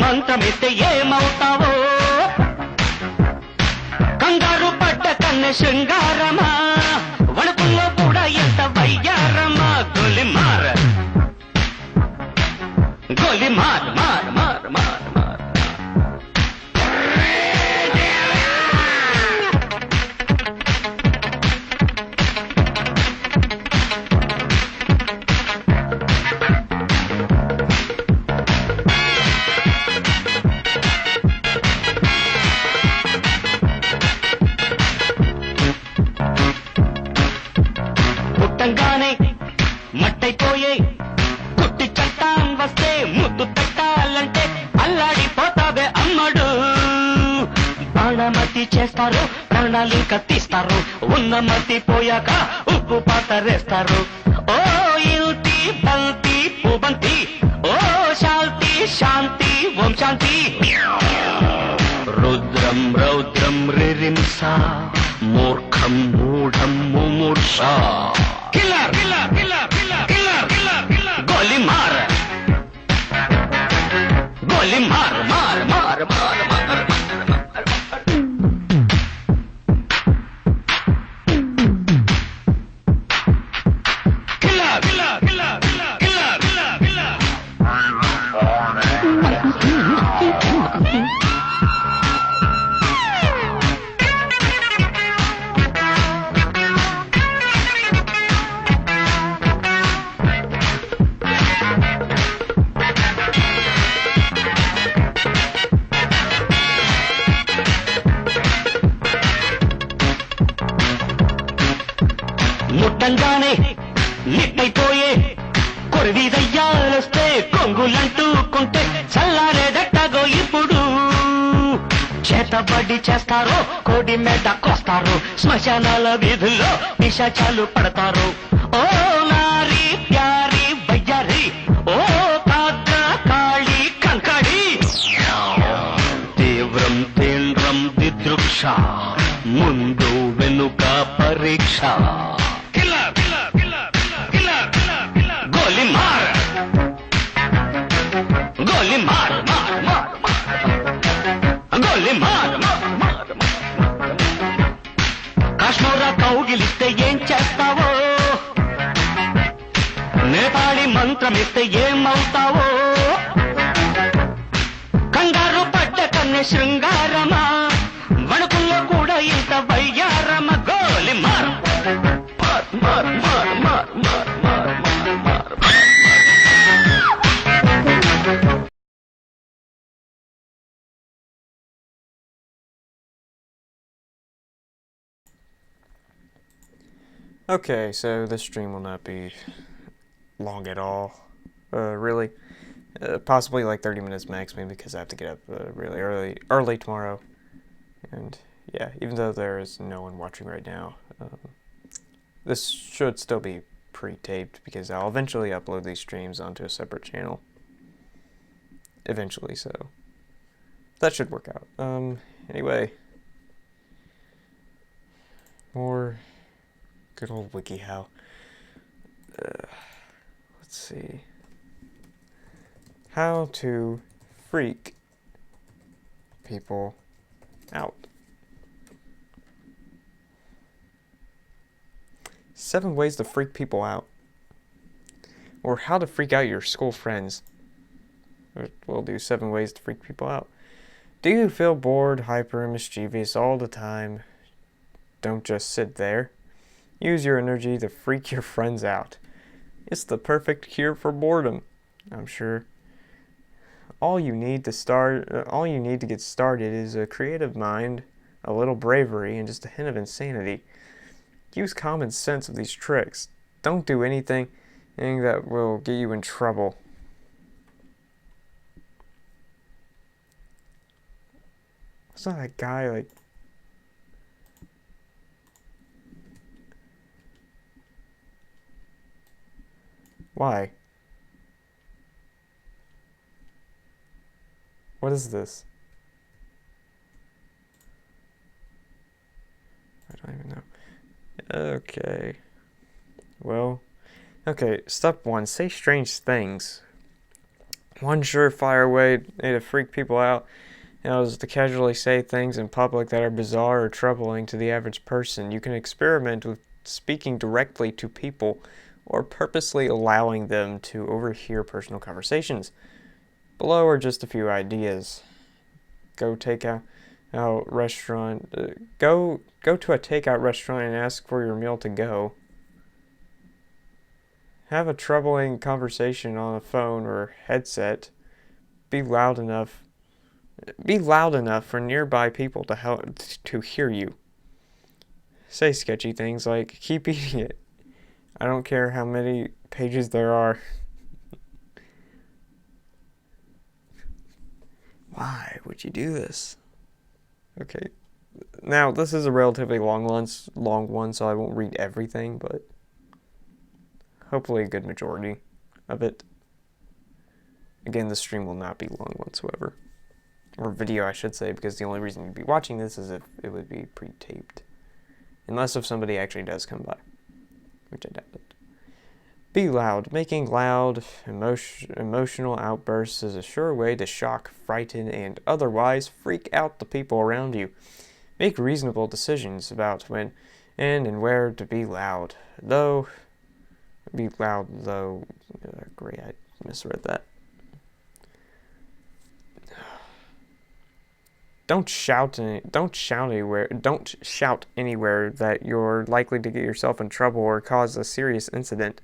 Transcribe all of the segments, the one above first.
మంత్రమిస్తే ఏమవుతావో కంగారు పడ్డ కన్నె శృంగారమా వణుకుల్లో కూడా ఎంత వయ్యారమా గొలిమార్ గొలిమార్ మార్ మార్ మార్ మార్ పుట్టంగానే మట్టైపోయే కుట్టి చట్టాం వస్తే ముద్దు పెట్టాలంటే అల్లాడిపోతావే అమ్మడు బాణమతి చేస్తారు ప్రాణాలు కత్తిస్తారు ఉన్న మతి పోయాక ఉప్పు పాతరేస్తారు ఓ యుతి బంతి పుబంతి ఓ శాంతి శాంతి ఓం శాంతి రుద్రం రౌద్రం రిరింస మూర్ఖం మూఢం ముమూర్ష killer killer killer killer killer killer killer గోలి మార్ గోలి మార్ మార్ మార్ మార్ మార్ killer killer killer killer killer killer killer ముట్టంగానే నిట్టయిపోయే కొరివి దయ్యాలొస్తే కొంగులంటూకుంటే చల్లారేదట్టగో ఇప్పుడు చేతబడి చేస్తారో కోడి మీద కోస్తారు శ్మశానాల వీధుల్లో పిశాచాలు పడతారు ఓ నారి ప్యారి వయ్యారి ఓ కాక కాళి కంకడి తీవ్రం తీవ్రం దిదృక్ష ముందు వెనుక పరీక్ష గోలి మార్ గోలి మార్ మార్ మార్ గోలి మార్ మార్ మార్ కాశ్మీర కౌగిలిస్తే ఏం చేస్తావో నేపాళి మంత్రమిస్తే ఏమవుతావో కంగారు పడ్డ కన్నె శృంగారమా వణుకుల్లో కూడా ఇంత వయ్యారమ గోలి మార్ మార్ మార్ మార్ మార్ మార్ మార్ మార్ Okay, so this stream will not be long at all, really. Possibly like 30 minutes max, maybe because I have to get up really early tomorrow. And yeah, even though there is no one watching right now, this should still be pre-taped because I'll eventually upload these streams onto a separate channel. Eventually, so that should work out. Anyway, more good old WikiHow. Let's see. How to freak people out. 7 ways to freak people out. Or how to freak out your school friends. We'll do 7 ways to freak people out. Do you feel bored, hyper, and mischievous all the time? Don't just sit there. Use your energy to freak your friends out. It's the perfect cure for boredom, I'm sure. All you need to get started is a creative mind, a little bravery, and just a hint of insanity. Use common sense with these tricks. Don't do anything that will get you in trouble. It's not that guy, like... Why? What is this? I don't even know. Okay. Well, okay, step 1, say strange things. One surefire way to freak people out is to casually say things in public that are bizarre or troubling to the average person. You can experiment with speaking directly to people or purposely allowing them to overhear personal conversations. Below are just a few ideas. Go take out restaurant. Go to a takeout restaurant and ask for your meal to go. Have a troubling conversation on a phone or headset. Be loud enough for nearby people to hear you. Say sketchy things like, keep eating it. I don't care how many pages there are. Why would you do this? Okay. Now, this is a relatively long one, so I won't read everything, but hopefully a good majority of it. Again, the stream will not be long whatsoever. Or video, I should say, because the only reason you'd be watching this is if it would be pre-taped. Unless if somebody actually does come by, which I doubt it. Be loud. Making loud, emotional outbursts is a sure way to shock, frighten, and otherwise freak out the people around you. Make reasonable decisions about when and where to be loud. Great, I misread that. Don't shout anywhere that you're likely to get yourself in trouble or cause a serious incident,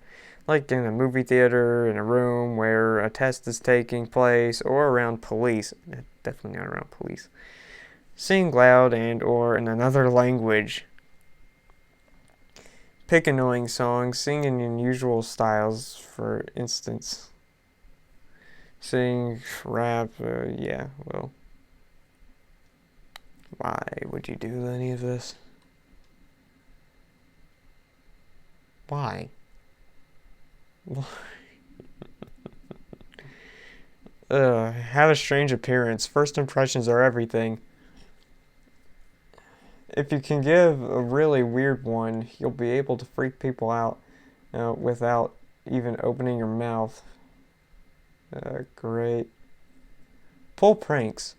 like in a movie theater, in a room where a test is taking place, or around police. Definitely not around police. Sing loud and or in another language. Pick annoying songs. Sing in unusual styles, for instance. Sing, rap, Why would you do any of this? Why? Have a strange appearance. First impressions are everything. If you can give a really weird one, you'll be able to freak people out without even opening your mouth. Great. Pull pranks.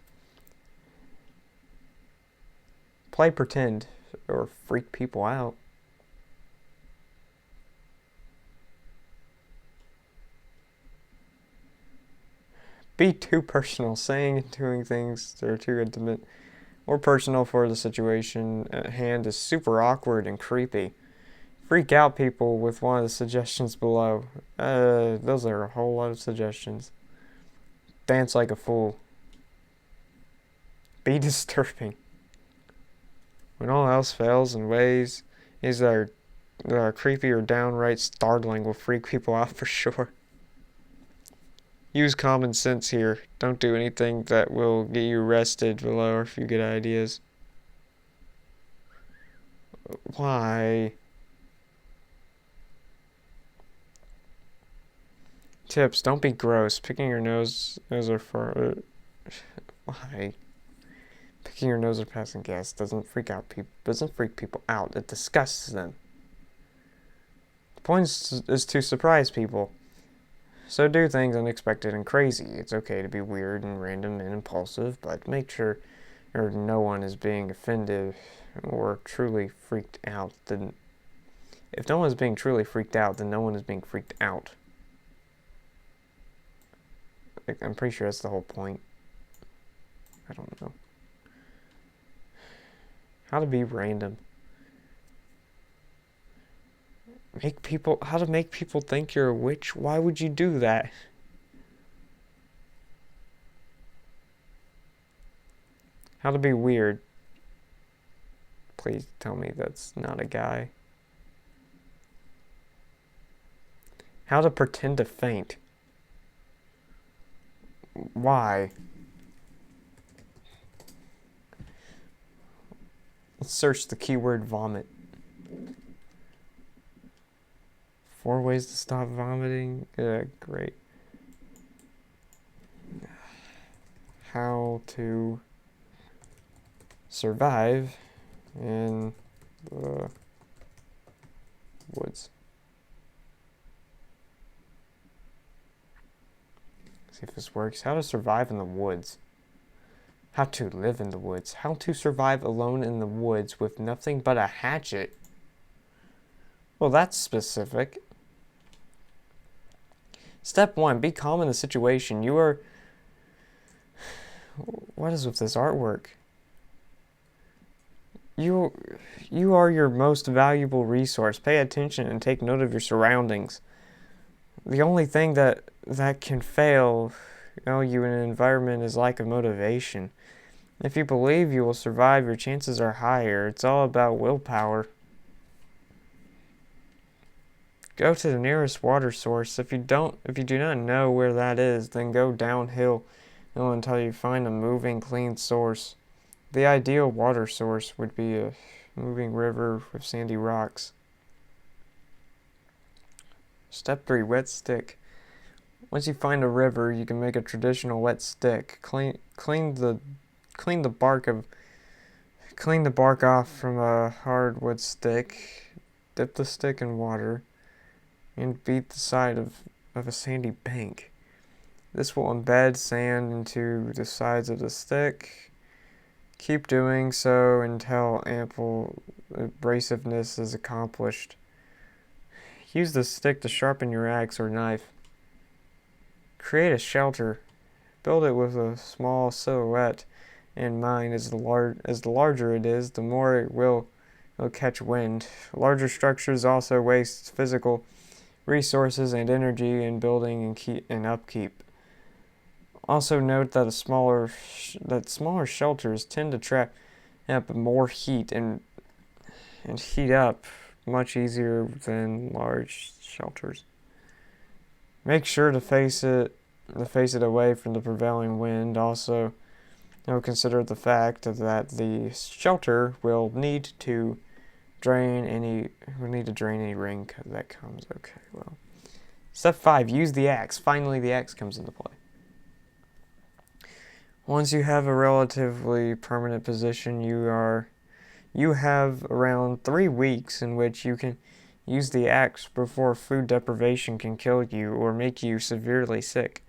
Play pretend or freak people out. Be too personal. Saying and doing things that are too intimate or personal for the situation at hand is super awkward and creepy. Freak out people with one of the suggestions below. Those are a whole lot of suggestions. Dance like a fool. Be disturbing. When all else fails in ways that are creepy or downright startling will freak people out for sure. Use common sense here. Don't do anything that will get you arrested below if you get ideas. Why? Tips. Don't be gross. Picking your nose or far. Why? Picking your nose or passing gas doesn't freak people out. It disgusts them. The point is to surprise people. So do things unexpected and crazy. It's okay to be weird and random and impulsive, but make sure no one is being offended or truly freaked out. If no one is being truly freaked out, then no one is being freaked out. I'm pretty sure that's the whole point. I don't know. How to be random. How to make people think you're a witch? Why would you do that? How to be weird. Please tell me that's not a guy. How to pretend to faint. Why? Let's search the keyword vomit. 4 ways to stop vomiting. Great. How to survive in the woods. See if this works. How to survive in the woods. How to live in the woods. How to survive alone in the woods with nothing but a hatchet. Well, that's specific. Step 1. Be calm in the situation. You are... What is with this artwork? You are your most valuable resource. Pay attention and take note of your surroundings. The only thing that can fail you in an environment is lack of motivation. If you believe you will survive, your chances are higher. It's all about willpower. Go to the nearest water source. If you do not know where that is, then go downhill until you find a moving, clean source. The ideal water source would be a moving river with sandy rocks. Step 3. Wet stick. Once you find a river, you can make a traditional wet stick. Clean the bark off from a hardwood stick. Dip the stick in water and beat the side of a sandy bank. This will embed sand into the sides of the stick. Keep doing so until ample abrasiveness is accomplished. Use the stick to sharpen your axe or knife. Create a shelter. Build it with a small silhouette in mind. As the larger it is, the more it will catch wind. Larger structures also waste physical resources and energy in building and upkeep. Also note that smaller shelters tend to trap more heat and heat up much easier than large shelters. Make sure to face it away from the prevailing wind. Also, consider the fact that the shelter will need to drain any rain that comes. Okay, well. Step 5. Use the axe. Finally, the axe comes into play. Once you have a relatively permanent position, you have around 3 weeks in which you can use the axe before food deprivation can kill you or make you severely sick.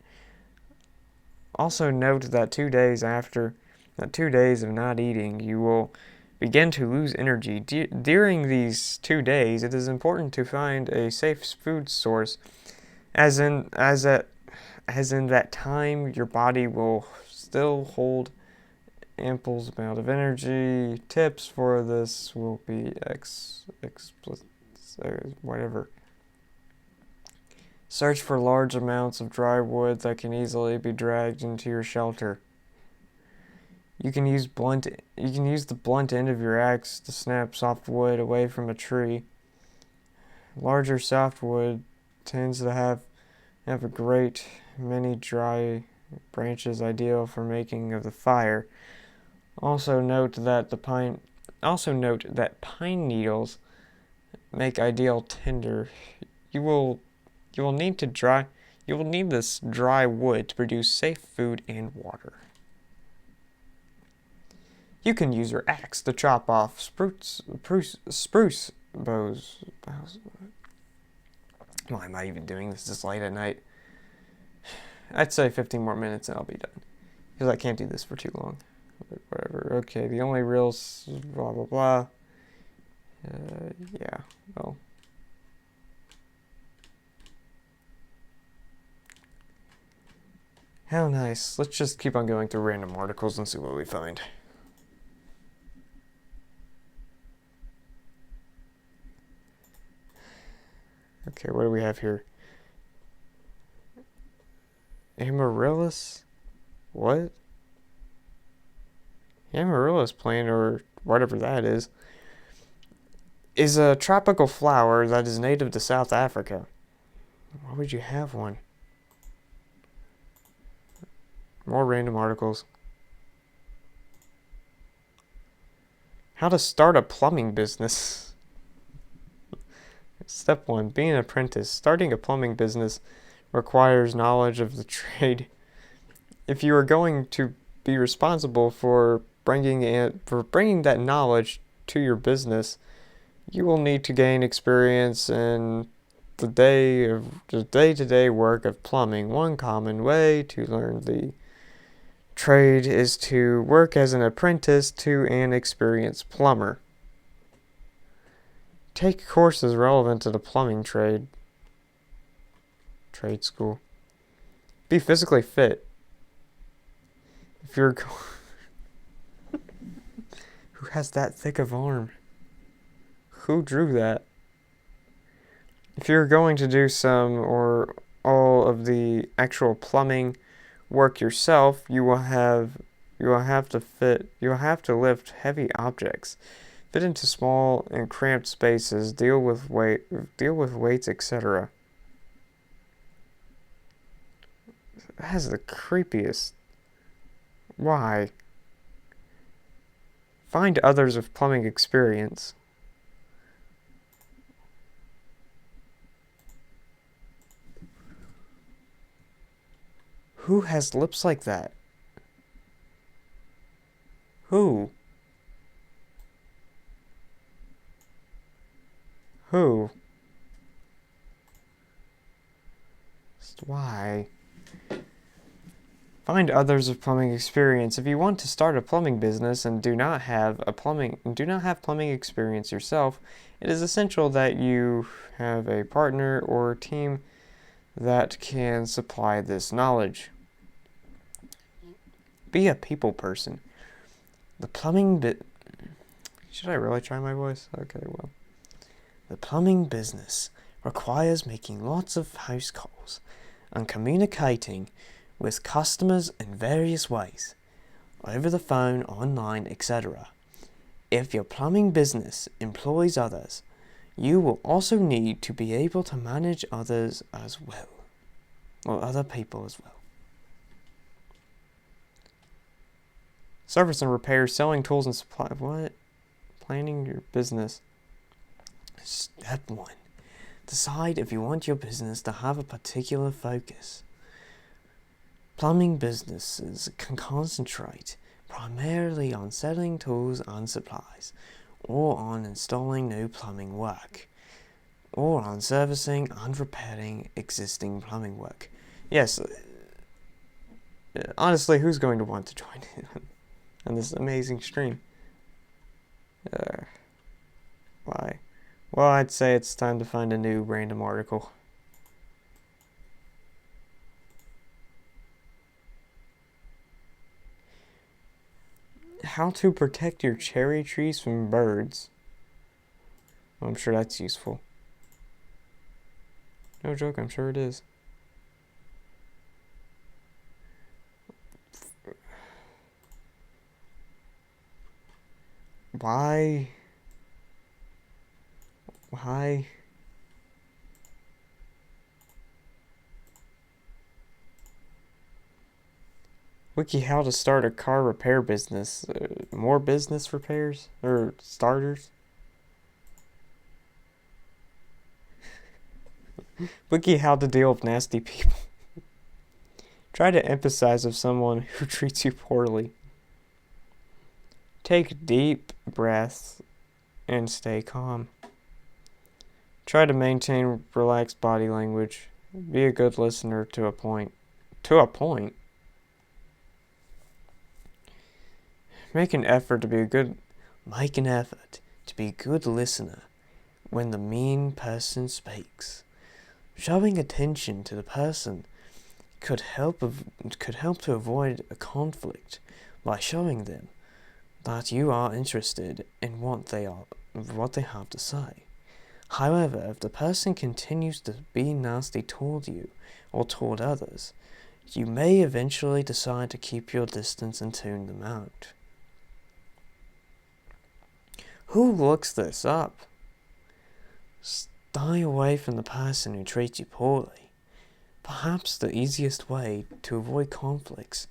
Also note that 2 days of not eating, you will begin to lose energy. During these 2 days, it is important to find a safe food source, as in that time your body will still hold ample amount of energy. Tips for this will be whatever. Search for large amounts of dry wood that can easily be dragged into your shelter. You can use the blunt end of your axe to snap soft wood away from a tree. Larger softwood tends to have a great many dry branches, ideal for making of the fire. Also note that pine needles make ideal tinder. You will need this dry wood to produce safe food and water. You can use your axe to chop off spruce boughs. Why am I even doing this late at night? I'd say 15 more minutes and I'll be done, because I can't do this for too long. But whatever. Okay, the only real blah blah blah. Yeah. Well. How nice. Let's just keep on going through random articles and see what we find. Okay, what do we have here? Amaryllis? What? Amaryllis plant, or whatever that is a tropical flower that is native to South Africa. Why would you have one? More random articles. How to start a plumbing business. Step 1. Being an apprentice. Starting a plumbing business requires knowledge of the trade. If you are going to be responsible for bringing that knowledge to your business, you will need to gain experience in the day-to-day work of plumbing. One common way to learn the trade is to work as an apprentice to an experienced plumber. Take courses relevant to the plumbing trade school. Be physically fit. If you're who has that thick of arm? Who drew that? If you're going to do some or all of the actual plumbing work yourself, you will have to lift heavy objects, fit into small and cramped spaces, deal with weights, etc. That has the creepiest. Why? Find others with plumbing experience. Who has lips like that? Who? Who? Why? Find others with plumbing experience. If you want to start a plumbing business and do not have plumbing experience yourself, it is essential that you have a partner or team that can supply this knowledge. Be a people person. The plumbing Should I really try my voice? Okay, well. The plumbing business requires making lots of house calls and communicating with customers in various ways, over the phone, online, etc. If your plumbing business employs others, you will also need to be able to manage others as well, or other people as well. Service and repair, selling tools and supply. What? Planning your business. Step 1. Decide if you want your business to have a particular focus. Plumbing businesses can concentrate primarily on selling tools and supplies, or on installing new plumbing work, or on servicing and repairing existing plumbing work. Yes, honestly, who's going to want to join in on this amazing stream? Why? Well, I'd say it's time to find a new random article. How to protect your cherry trees from birds. Well, I'm sure that's useful. No joke, I'm sure it is. Why? WikiHow to start a car repair business. More business repairs? Or starters? WikiHow to deal with nasty people. Try to empathize with someone who treats you poorly. Take deep breaths and stay calm. Try to maintain relaxed body language. Be a good listener to a point. To a point? Make an effort to be a good listener when the mean person speaks. Showing attention to the person could help to avoid a conflict by showing them that you are interested in what they have to say. However, if the person continues to be nasty toward you or toward others, you may eventually decide to keep your distance and tune them out. Who looks this up? Stay away from the person who treats you poorly. Perhaps the easiest way to avoid conflicts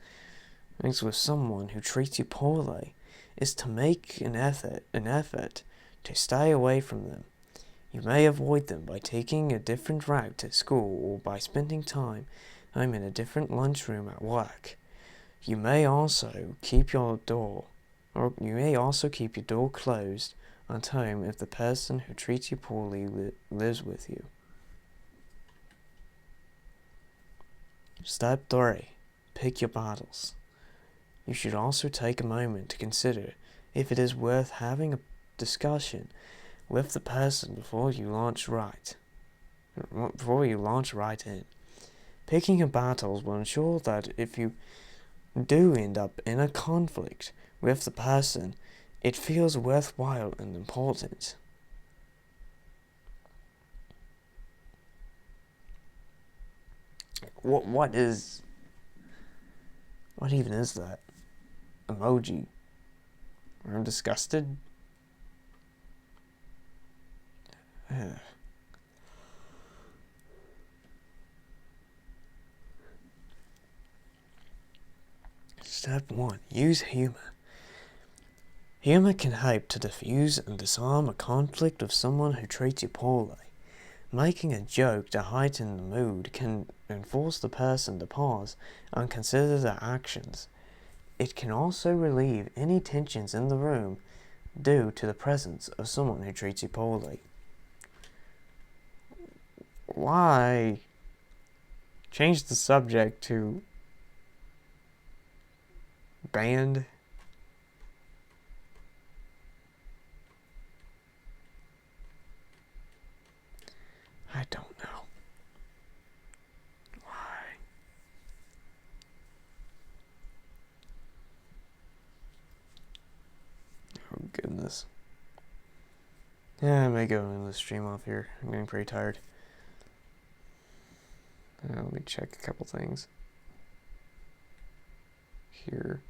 with someone who treats you poorly is to make an effort to stay away from them. You may avoid them by taking a different route to school or by spending time in a different lunchroom at work. You may also keep your door closed at home if the person who treats you poorly lives with you. Step 3. Pick your battles. You should also take a moment to consider if it is worth having a discussion with the person before you launch right in. Picking your battles will ensure that if you do end up in a conflict with the person, it feels worthwhile and important. What even is that? Emoji. I'm disgusted. Step 1. Use humor. Humor can help to diffuse and disarm a conflict with someone who treats you poorly. Making a joke to heighten the mood can force the person to pause and consider their actions. It can also relieve any tensions in the room due to the presence of someone who treats you poorly. Why change the subject to band? I don't know. Why? Oh goodness. Yeah, I may go end the stream off here. I'm getting pretty tired. Let me check a couple things here.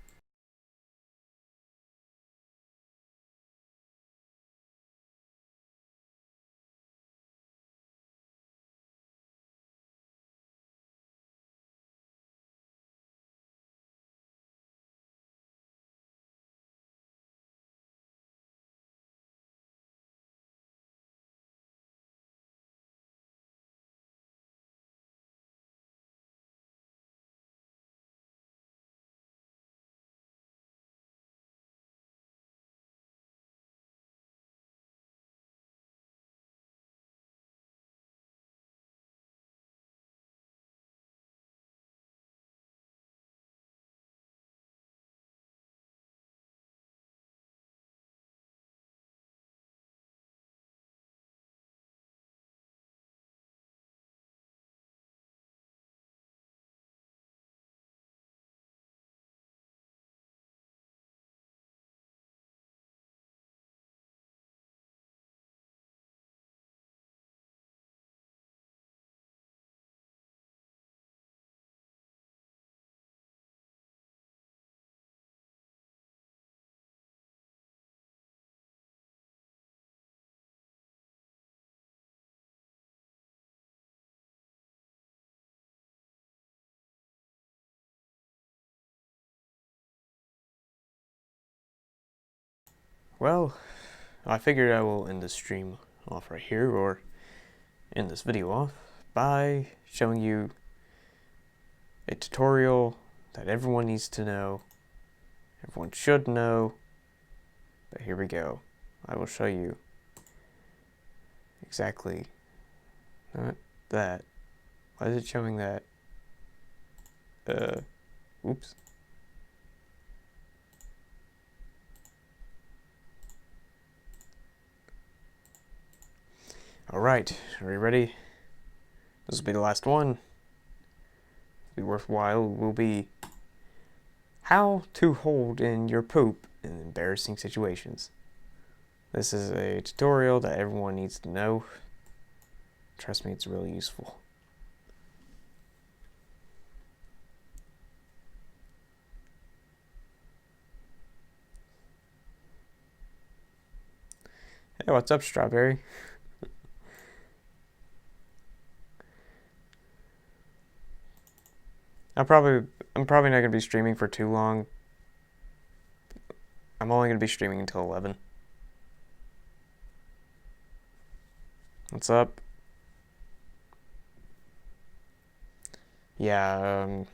Well, I figured I will end this stream off right here, or end this video off, by showing you a tutorial that everyone needs to know, everyone should know, but here we go. I will show you exactly, not that. Why is it showing that? Oops. Alright, are you ready? This will be the last one. It'll be worthwhile. Will be how to hold in your poop in embarrassing situations. This is a tutorial that everyone needs to know. Trust me, it's really useful. Hey, what's up, Strawberry? I'm probably not gonna be streaming for too long. I'm only gonna be streaming until 11. What's up? Yeah,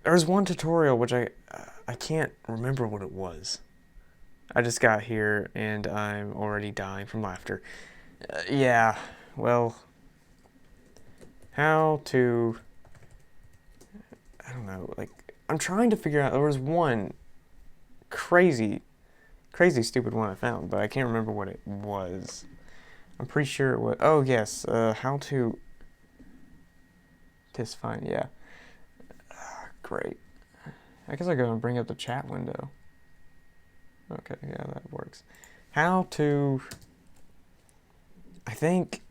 there was one tutorial which I can't remember what it was. I just got here and I'm already dying from laughter. Yeah, well, How to... I don't know, like, I'm trying to figure out, there was one crazy stupid one I found, but I can't remember what it was. I'm pretty sure it was, oh yes, how to... Tis fine, yeah. Great. I guess I go and bring up the chat window. Okay, yeah, that works. How to... I think...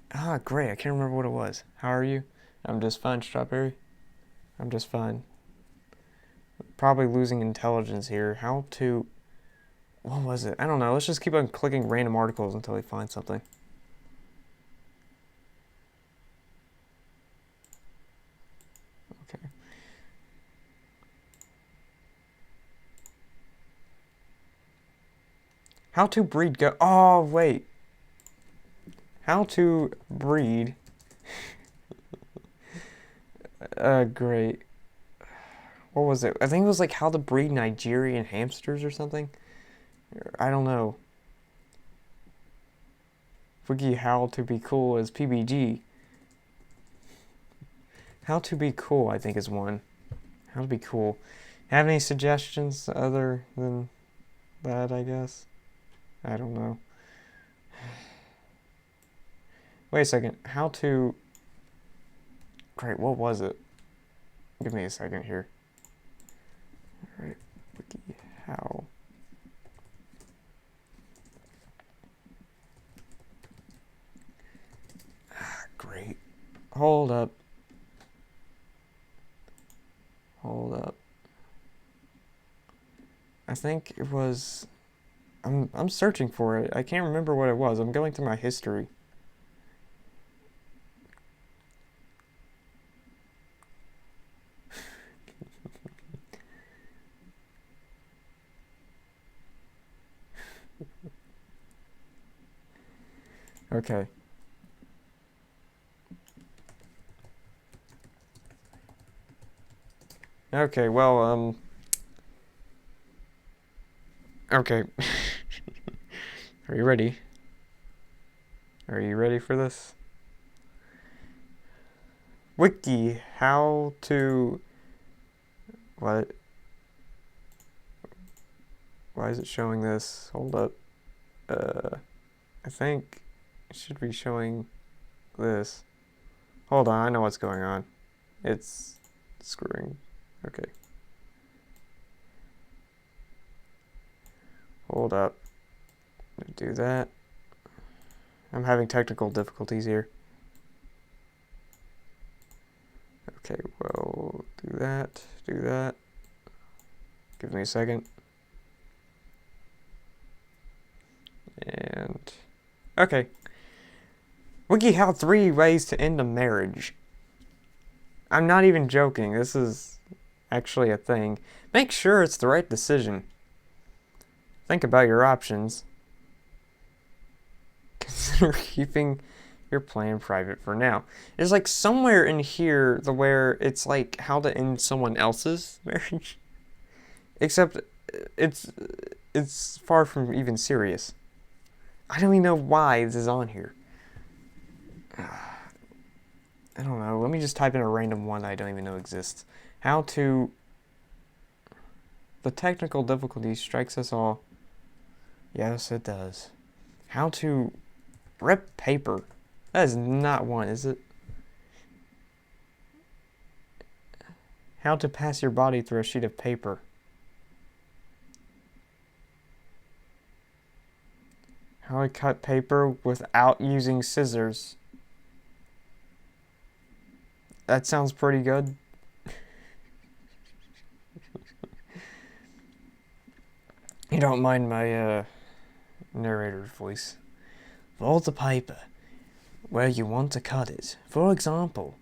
great, I can't remember what it was. How are you? I'm just fine, Strawberry. I'm just fine. Probably losing intelligence here. How to... What was it? I don't know. Let's just keep on clicking random articles until we find something. Okay. How to breed go... Oh, wait. How to breed... great. What was it? I think it was like how to breed Nigerian hamsters or something. I don't know. WikiHow to be cool as PBG. How to be cool, I think, is one. How to be cool. Have any suggestions other than that, I guess? I don't know. Wait a second. How to... Great, what was it? Give me a second here. Alright, WikiHow. Great. Hold up. Hold up. I think it was... I'm searching for it. I can't remember what it was. I'm going through my history. Okay. Okay, well, okay. Are you ready? Are you ready for this? Wiki, how to... What? Why is it showing this? Hold up. I think it should be showing this. Hold on, I know what's going on. It's screwing. Okay. Hold up. Do that. I'm having technical difficulties here. Okay, well, do that. Do that. Give me a second. And... Okay. WikiHow 3 ways to end a marriage. I'm not even joking. This is actually a thing. Make sure it's the right decision. Think about your options. Consider keeping your plan private for now. There's like somewhere in here where it's like how to end someone else's marriage. Except it's far from even serious. I don't even know why this is on here. I don't know. Let me just type in a random one that I don't even know exists. How to... The technical difficulty strikes us all. Yes, it does. How to rip paper. That is not one, is it? How to pass your body through a sheet of paper. How to cut paper without using scissors. That sounds pretty good. You don't mind my narrator's voice. Fold the paper where you want to cut it. For example,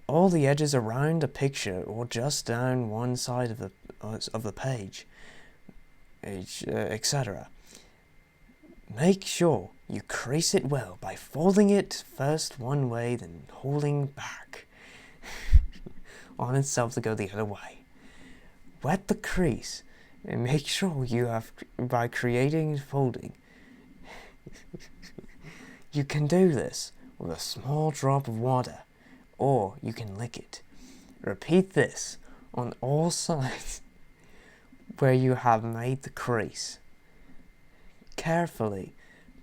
all the edges around a picture or just down one side of the page, etc. Make sure you crease it well by folding it first one way, then holding back on itself to go the other way. Wet the crease and make sure you have by creating folding. You can do this with a small drop of water or you can lick it. Repeat this on all sides where you have made the crease. Carefully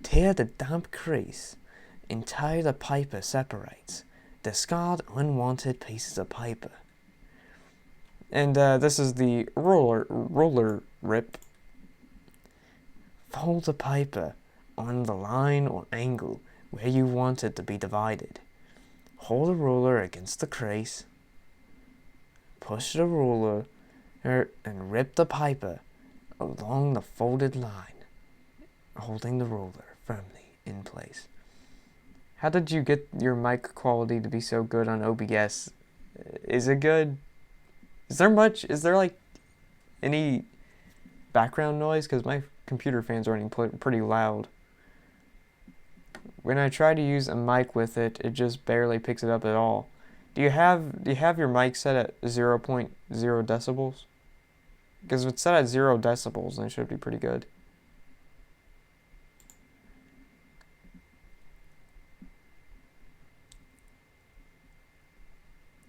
tear the damp crease until the paper separates. Discard unwanted pieces of paper. And this is the roller rip. Fold the paper on the line or angle where you want it to be divided. Hold the ruler against the crease. Push the ruler and rip the paper along the folded line, holding the ruler firmly in place. How did you get your mic quality to be so good on OBS? Is it good? Is there like any background noise? Because my computer fan's running pretty loud. When I try to use a mic with it, it just barely picks it up at all. Do you have your mic set at 0.0 decibels? Because if it's set at 0 decibels, then it should be pretty good.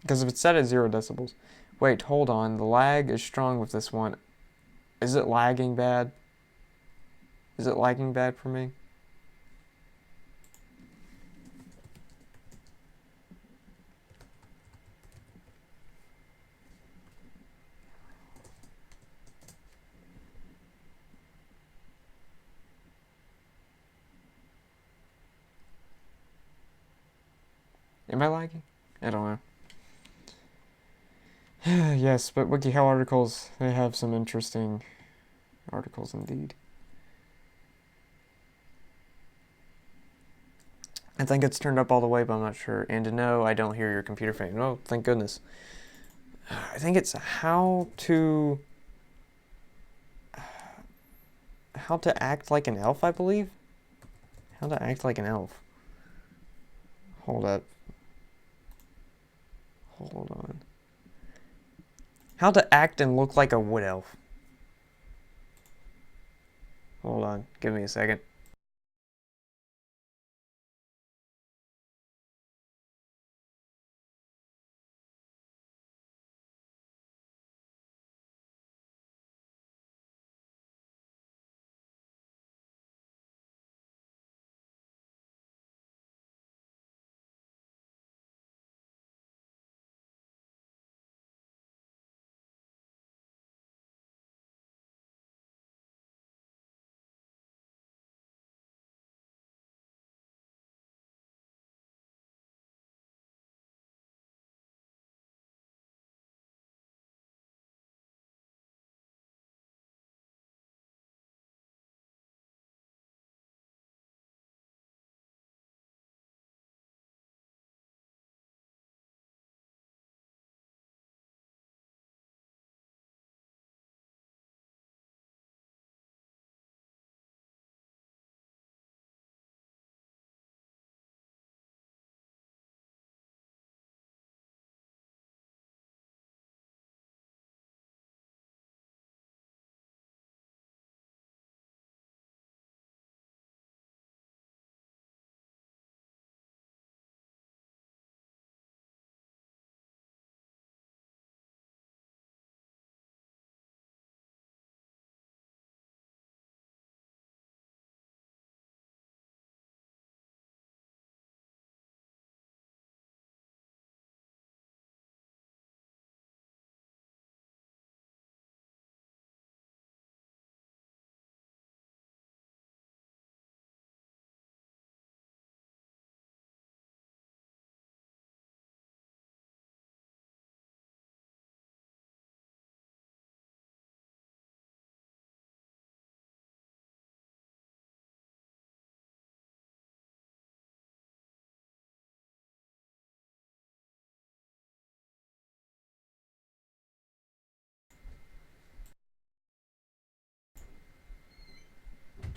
Because if it's set at 0 decibels... Wait, hold on. The lag is strong with this one. Is it lagging bad? Is it lagging bad for me? Am I lagging? I don't know. Yes, but WikiHow articles, they have some interesting articles indeed. I think it's turned up all the way, but I'm not sure. And no, I don't hear your computer fan. Oh, thank goodness. I think it's how to act like an elf, I believe. How to act like an elf. Hold up. Hold on. How to act and look like a wood elf. Hold on. Give me a second.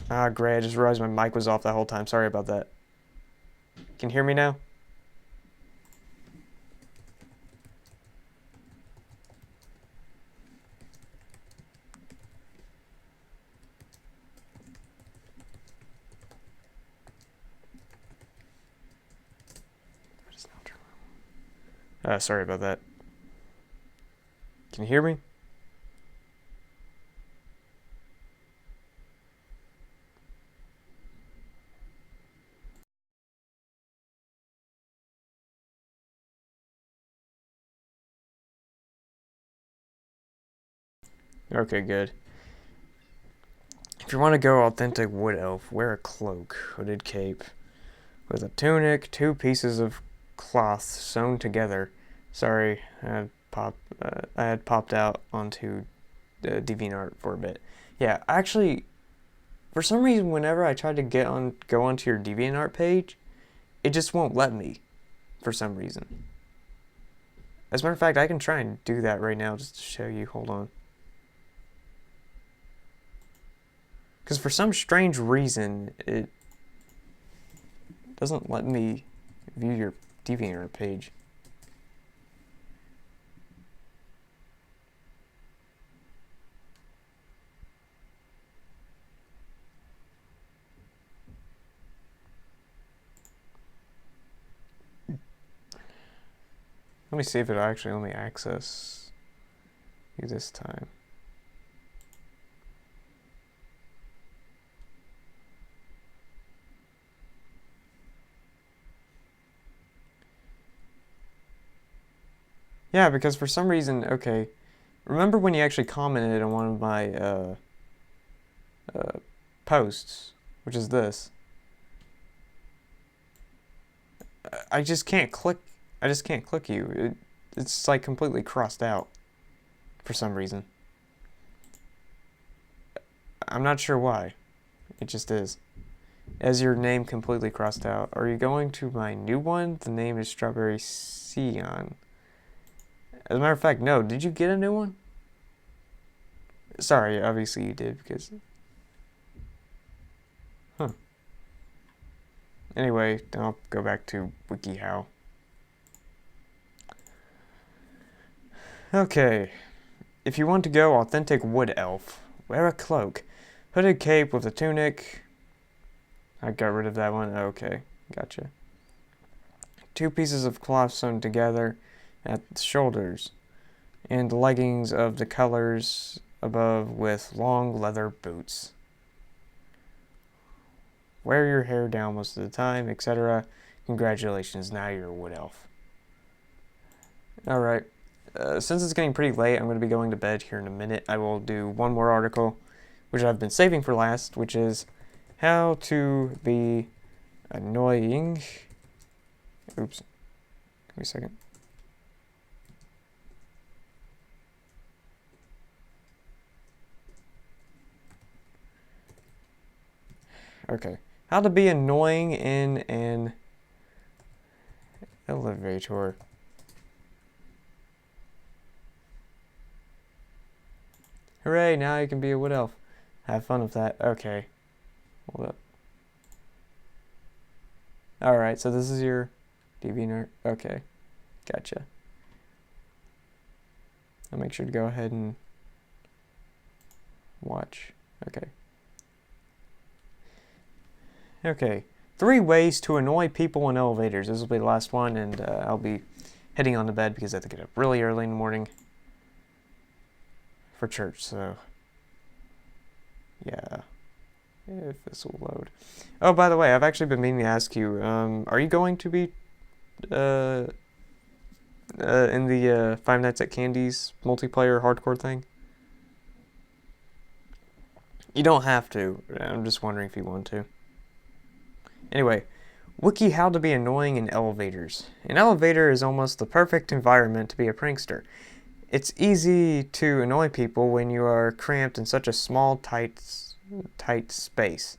Ah, great. I just realized my mic was off that whole time. Sorry about that. Can you hear me now? What is now turn on? Sorry about that. Can you hear me? Okay, good. If you want to go authentic wood elf, wear a cloak, hooded cape, with a tunic, 2 pieces of cloth sewn together. Sorry, I had popped out onto DeviantArt for a bit. Yeah, actually, for some reason, whenever I try to go onto your DeviantArt page, it just won't let me. For some reason. As a matter of fact, I can try and do that right now just to show you. Hold on. Because for some strange reason, it doesn't let me view your DeviantArt page. Let me see if it'll actually let me access you this time. Yeah, because for some reason, okay, remember when you actually commented on one of my posts, which is this. I just can't click you. It's like completely crossed out for some reason. I'm not sure why. It just is. As your name completely crossed out. Are you going to my new one? The name is Strawberry Sion. As a matter of fact, no. Did you get a new one? Sorry, obviously you did because... Huh. Anyway, I'll go back to WikiHow. Okay. If you want to go authentic wood elf, wear a cloak, hooded cape with a tunic. I got rid of that one. Okay, gotcha. 2 pieces of cloth sewn together at the shoulders, and leggings of the colors above with long leather boots. Wear your hair down most of the time, etc. Congratulations, now you're a wood elf. Alright, since it's getting pretty late, I'm going to be going to bed here in a minute. I will do one more article, which I've been saving for last, which is how to be annoying. Oops. Give me a second. Okay. How to be annoying in an elevator. Hooray, now you can be a wood elf. Have fun with that. Okay. Hold up. Alright, so this is your DeviantArt. Okay. Gotcha. I'll make sure to go ahead and watch. Okay. Okay. 3 ways to annoy people in elevators. This will be the last one, and I'll be heading on to bed because I have to get up really early in the morning for church, so yeah. If this will load. Oh, by the way, I've actually been meaning to ask you, are you going to be in the Five Nights at Candy's multiplayer hardcore thing? You don't have to. I'm just wondering if you want to. Anyway, WikiHow to be annoying in elevators. An elevator is almost the perfect environment to be a prankster. It's easy to annoy people when you are cramped in such a small, tight space.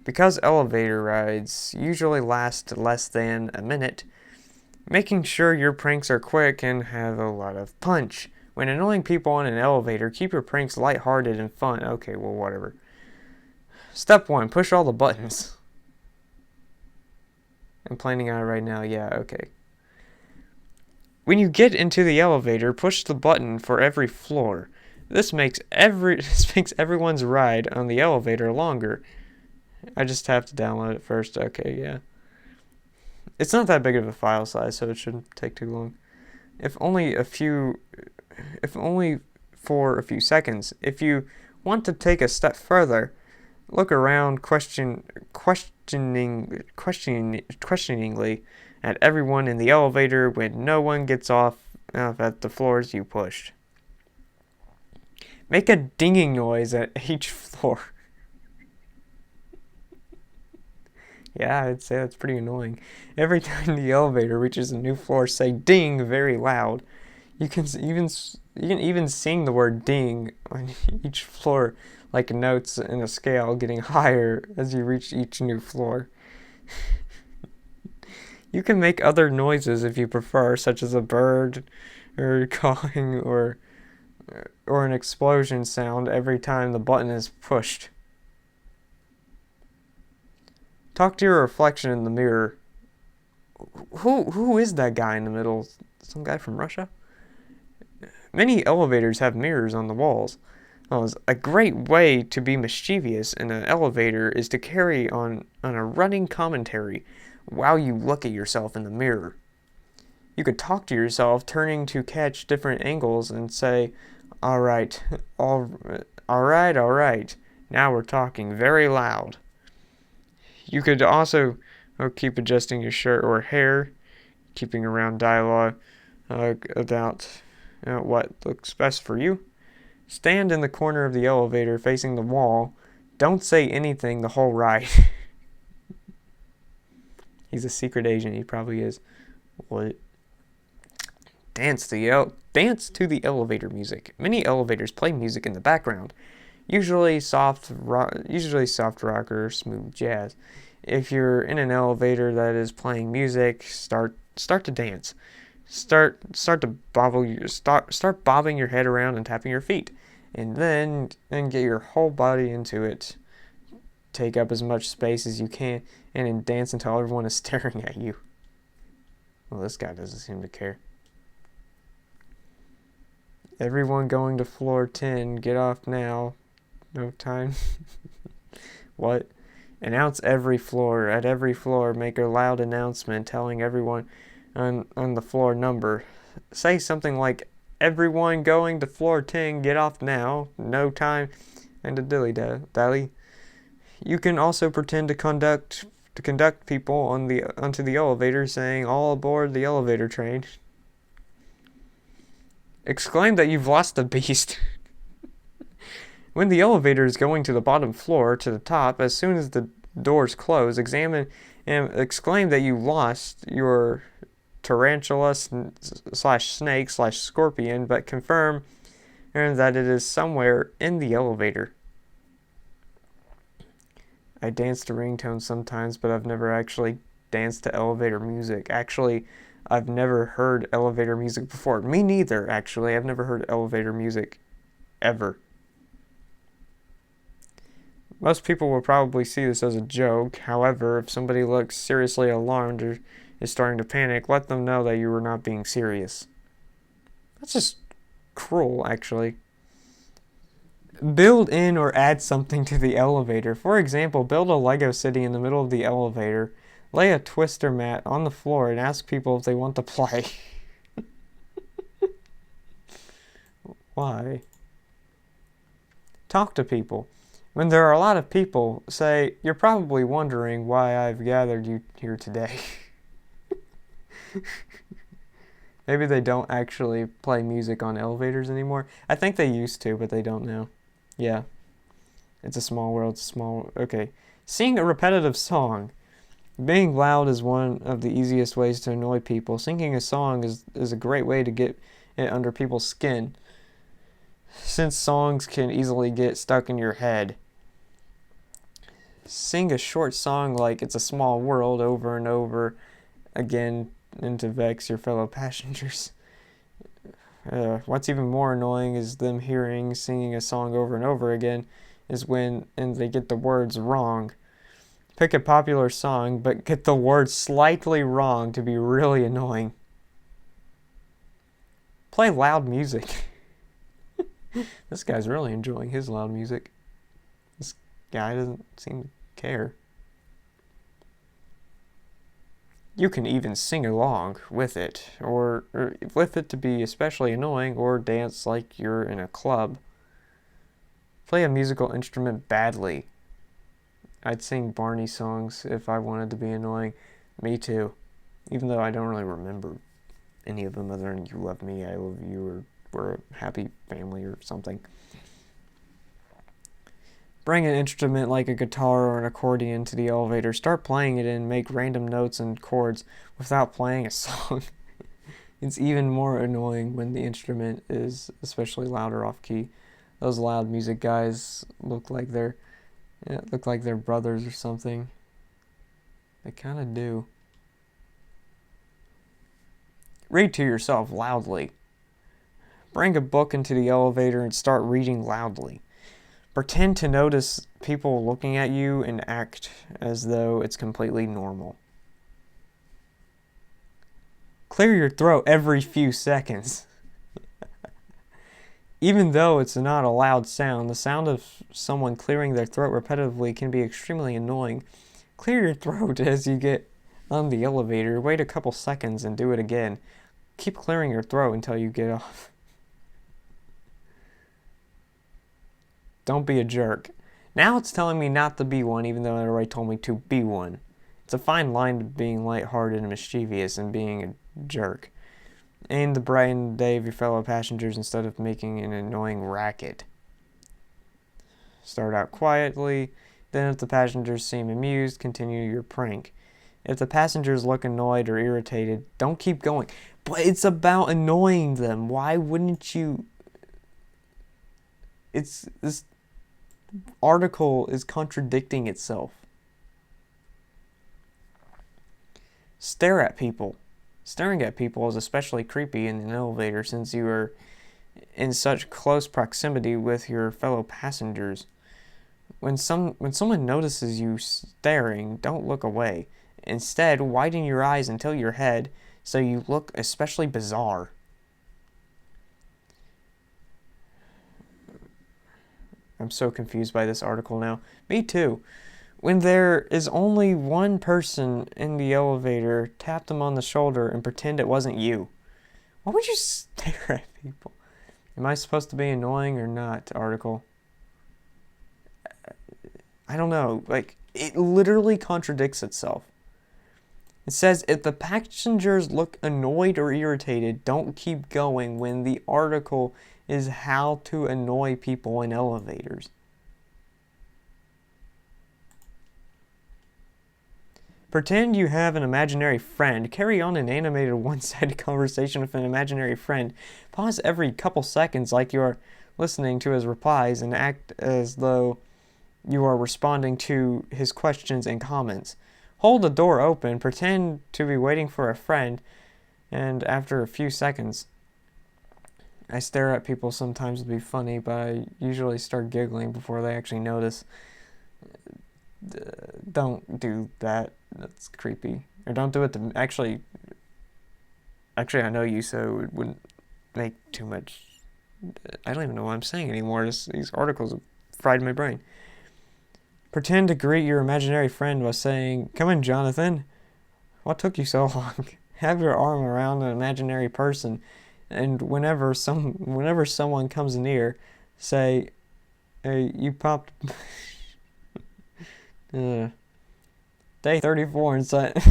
Because elevator rides usually last less than a minute, making sure your pranks are quick and have a lot of punch. When annoying people in an elevator, keep your pranks lighthearted and fun. Okay, well, whatever. Step 1, push all the buttons. I'm planning on it right now. Yeah, okay. When you get into the elevator, push the button for every floor. This makes everyone's ride on the elevator longer. I just have to download it first. Okay, yeah. It's not that big of a file size, so it shouldn't take too long. if only a few, if only for a few seconds. If you want to take a step further, look around questioningly at everyone in the elevator when no one gets off at the floors you pushed. Make a dinging noise at each floor. Yeah, I'd say that's pretty annoying. Every time the elevator reaches a new floor, say ding very loud. You can even sing the word ding on each floor like notes in a scale, getting higher as you reach each new floor. You can make other noises if you prefer, such as a bird or cawing or an explosion sound every time the button is pushed. Talk to your reflection in the mirror. Who is that guy in the middle? Some guy from Russia? Many elevators have mirrors on the walls. A great way to be mischievous in an elevator is to carry on a running commentary while you look at yourself in the mirror. You could talk to yourself, turning to catch different angles and say, all right, now we're talking very loud. You could also keep adjusting your shirt or hair, keeping around dialogue about what looks best for you. Stand in the corner of the elevator facing the wall. Don't say anything the whole ride. He's a secret agent. He probably is. What? Dance to the elevator music. Many elevators play music in the background, usually soft rock or smooth jazz. If you're in an elevator that is playing music, start to dance. Start bobbing your head around and tapping your feet, and then get your whole body into it. Take up as much space as you can, and then dance until everyone is staring at you. Well, this guy doesn't seem to care. Everyone going to floor 10, get off now. No time. What? Announce every floor. At every floor, make a loud announcement telling everyone on the floor number. Say something like, everyone going to floor 10, get off now. No time. And a dilly-dally. You can also pretend to conduct people onto the elevator, saying, all aboard the elevator train. Exclaim that you've lost the beast. When the elevator is going to the bottom floor to the top, as soon as the doors close, examine and exclaim that you lost your tarantula /snake /scorpion, but confirm that it is somewhere in the elevator. I dance to ringtones sometimes, but I've never actually danced to elevator music. Actually, I've never heard elevator music before. Me neither, actually. I've never heard elevator music ever. Most people will probably see this as a joke. However, if somebody looks seriously alarmed or is starting to panic, let them know that you were not being serious. That's just cruel, actually. Build in or add something to the elevator. For example, build a Lego city in the middle of the elevator. Lay a twister mat on the floor and ask people if they want to play. Why? Talk to people. When there are a lot of people, say, you're probably wondering why I've gathered you here today. Maybe they don't actually play music on elevators anymore. I think they used to, but they don't now. Yeah. It's a small world. Okay. Sing a repetitive song. Being loud is one of the easiest ways to annoy people. Singing a song is a great way to get it under people's skin, since songs can easily get stuck in your head. Sing a short song like It's a Small World over and over again and to vex your fellow passengers. What's even more annoying is them singing a song over and over again is when they get the words wrong. Pick a popular song, but get the words slightly wrong to be really annoying. Play loud music. This guy's really enjoying his loud music. This guy doesn't seem to care. You can even sing along with it, or with it to be especially annoying, or dance like you're in a club. Play a musical instrument badly. I'd sing Barney songs if I wanted to be annoying. Me too. Even though I don't really remember any of them other than You Love Me, I Love You, or We're a Happy Family or something. Bring an instrument like a guitar or an accordion to the elevator. Start playing it and make random notes and chords without playing a song. It's even more annoying when the instrument is especially loud or off key. Those loud music guys look like they're brothers or something. They kind of do. Read to yourself loudly. Bring a book into the elevator and start reading loudly. Pretend to notice people looking at you and act as though it's completely normal. Clear your throat every few seconds. Even though it's not a loud sound, the sound of someone clearing their throat repetitively can be extremely annoying. Clear your throat as you get on the elevator. Wait a couple seconds and do it again. Keep clearing your throat until you get off. Don't be a jerk. Now it's telling me not to be one, even though it already told me to be one. It's a fine line to being lighthearted and mischievous and being a jerk. Aim to brighten the day of your fellow passengers instead of making an annoying racket. Start out quietly, then if the passengers seem amused, continue your prank. If the passengers look annoyed or irritated, don't keep going. But it's about annoying them. Why wouldn't you? This article is contradicting itself. Stare at people. Staring at people is especially creepy in an elevator since you are in such close proximity with your fellow passengers. When someone notices you staring, don't look away. Instead, widen your eyes and tilt your head so you look especially bizarre. I'm so confused by this article now. Me too. When there is only one person in the elevator, tap them on the shoulder and pretend it wasn't you. Why would you stare at people? Am I supposed to be annoying or not, article? I don't know. Like, it literally contradicts itself. It says, if the passengers look annoyed or irritated, don't keep going when the article is how to annoy people in elevators. Pretend you have an imaginary friend. Carry on an animated one-sided conversation with an imaginary friend. Pause every couple seconds like you're listening to his replies and act as though you are responding to his questions and comments. Hold the door open, pretend to be waiting for a friend, and after a few seconds, I stare at people sometimes to be funny, but I usually start giggling before they actually notice. Don't do that. That's creepy. Or don't do it to... Actually, I know you, so it wouldn't make too much... I don't even know what I'm saying anymore. These articles have fried my brain. Pretend to greet your imaginary friend by saying, "Come in, Jonathan. What took you so long?" Have your arm around an imaginary person, and whenever someone comes near, say, "Hey, you popped." Day 34 inside.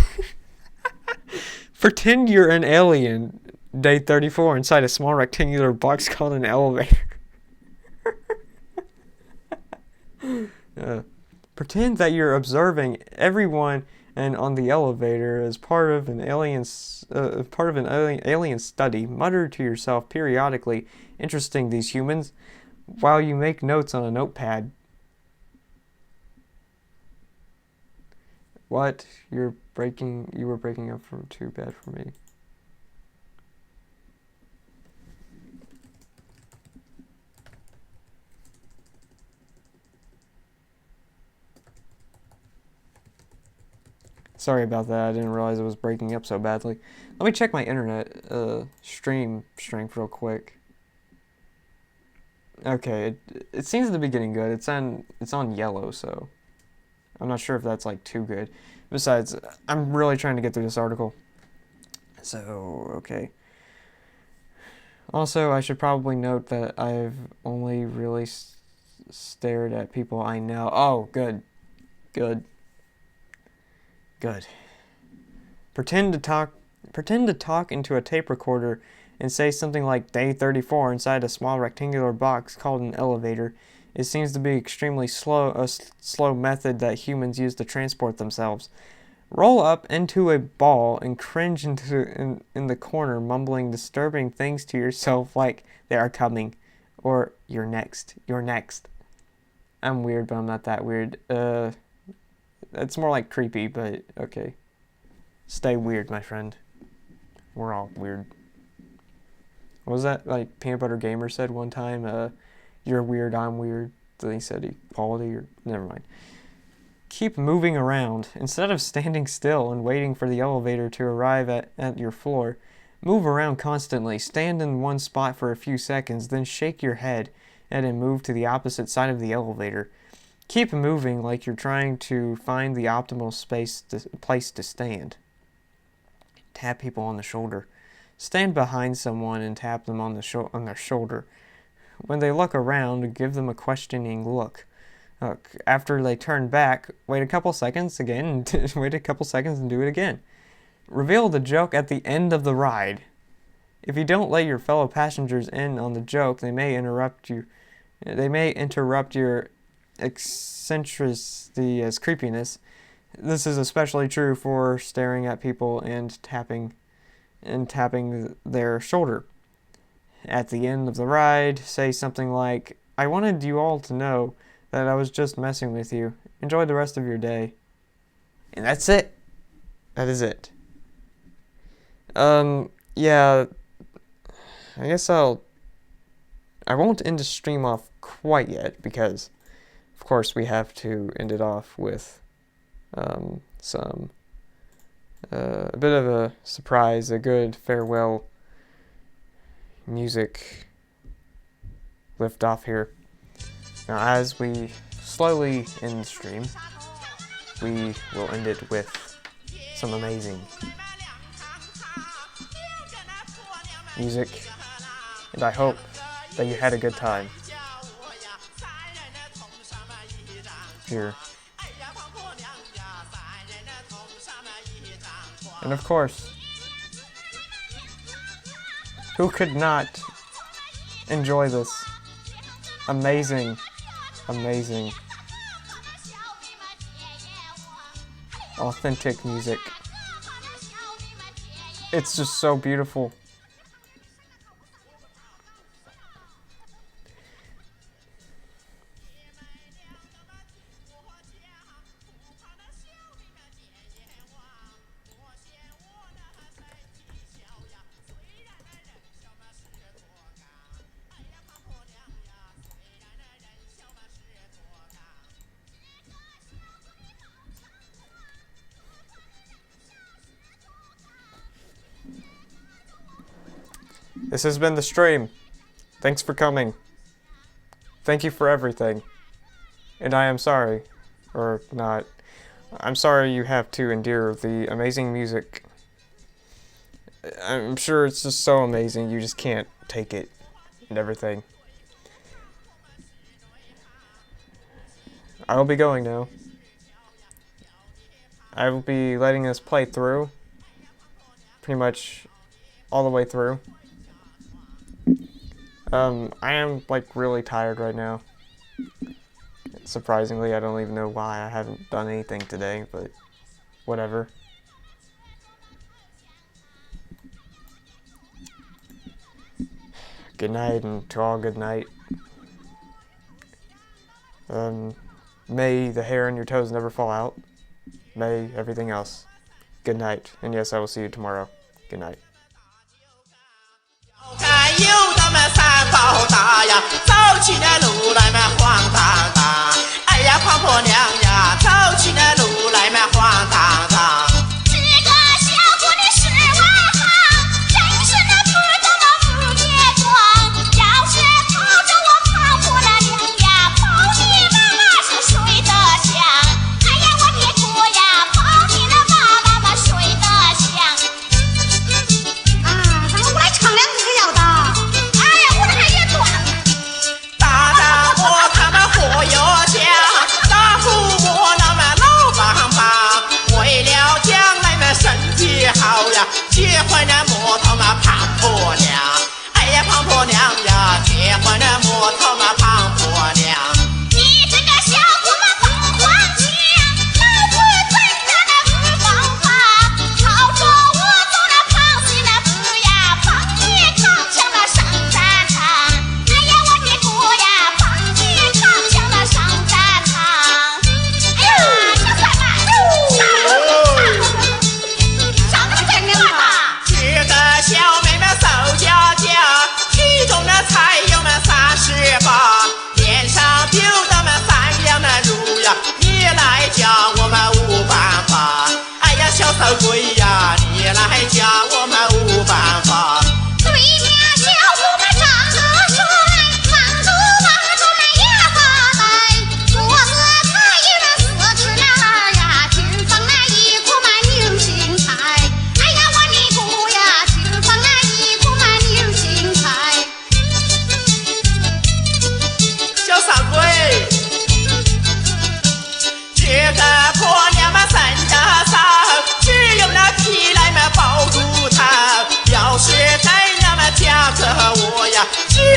Pretend you're an alien. Day 34 inside a small rectangular box called an elevator. Pretend that you're observing everyone and on the elevator as part of an alien study. Mutter to yourself periodically, interesting these humans, while you make notes on a notepad. What? You were breaking up for too bad for me. Sorry about that. I didn't realize it was breaking up so badly. Let me check my internet stream strength real quick. Okay, it seems to be getting good. It's on yellow, so I'm not sure if that's like too good. Besides, I'm really trying to get through this article. So, okay. Also, I should probably note that I've only really stared at people I know. Oh, good. Good. Good. Pretend to talk into a tape recorder and say something like day 34 inside a small rectangular box called an elevator. It seems to be extremely slow method that humans use to transport themselves. Roll up into a ball and cringe in the corner, mumbling disturbing things to yourself like they are coming, or you're next. I'm weird, but I'm not that weird. It's more like creepy, but okay. Stay weird, my friend. We're all weird. What was that like Peanut Butter Gamer said one time? You're weird, I'm weird. Then he said equality, or never mind. Keep moving around. Instead of standing still and waiting for the elevator to arrive at your floor, move around constantly. Stand in one spot for a few seconds, then shake your head and then move to the opposite side of the elevator. Keep moving like you're trying to find the optimal place to stand. Tap people on the shoulder. Stand behind someone and tap them on their shoulder. When they look around, give them a questioning look. After they turn back, wait a couple seconds again, and wait a couple seconds and do it again. Reveal the joke at the end of the ride. If you don't let your fellow passengers in on the joke, they may interrupt you. They may interrupt your eccentricity as creepiness. This is especially true for staring at people and tapping their shoulder. At the end of the ride, say something like, "I wanted you all to know that I was just messing with you. Enjoy the rest of your day." And that's it. That is it. Yeah. I guess I won't end the stream off quite yet because, of course, we have to end it off with a bit of a surprise, a good farewell music lift off here. Now, as we slowly end the stream, we will end it with some amazing music, and I hope that you had a good time here. And of course, who could not enjoy this amazing authentic music? It's just so beautiful. This has been the stream. Thanks for coming. Thank you for everything. And I am sorry, or not. I'm sorry you have to endure the amazing music. I'm sure it's just so amazing you just can't take it and everything. I will be going now. I will be letting this play through. Pretty much all the way through. I am like really tired right now. Surprisingly, I don't even know why I haven't done anything today, but whatever. Good night, and to all good night. May the hair on your toes never fall out. May everything else. Good night, and yes, I will see you tomorrow. Good night. 有咱们三宝大呀，走起那路来嘛晃荡荡。哎呀，婆婆娘呀，走起那路来嘛晃荡荡。这个小姑的是外行，真是那不懂得不结妆。要是抱着我婆婆那娘呀，抱你妈妈是睡得香。哎呀。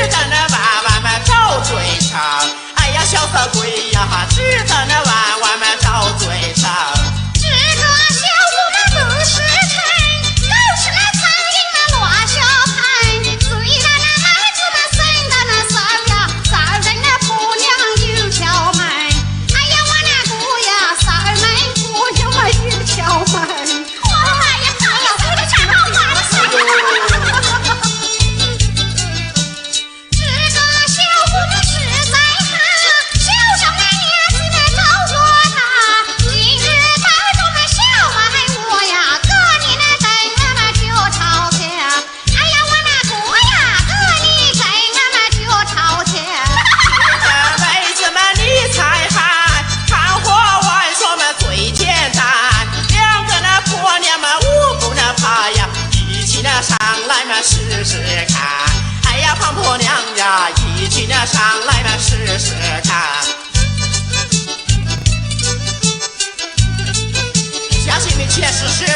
得那弯弯们找嘴上。哎呀，小色鬼呀，只得那弯弯们找嘴上。这个小屋们不是城，都是那苍蝇们乱小盘。虽然那妹子们生的那骚呀，骚人那婆娘有窍门。哎呀，我那姑呀，骚儿们婆娘们有窍门。哎呀，哎呀，我的真好玩的事。这个小屋们实在哈，小上那年纪们早做大。今日带着那小妹我呀，哥你那跟俺们就吵架。哎呀，我那姑呀，哥你跟俺们就吵架。这妹子们你猜看，看火玩耍们最简单。两个那婆娘们无不那怕呀，一起那上来嘛试试看。哎呀，胖婆娘呀，一起那上来嘛试试看。相信你切试试。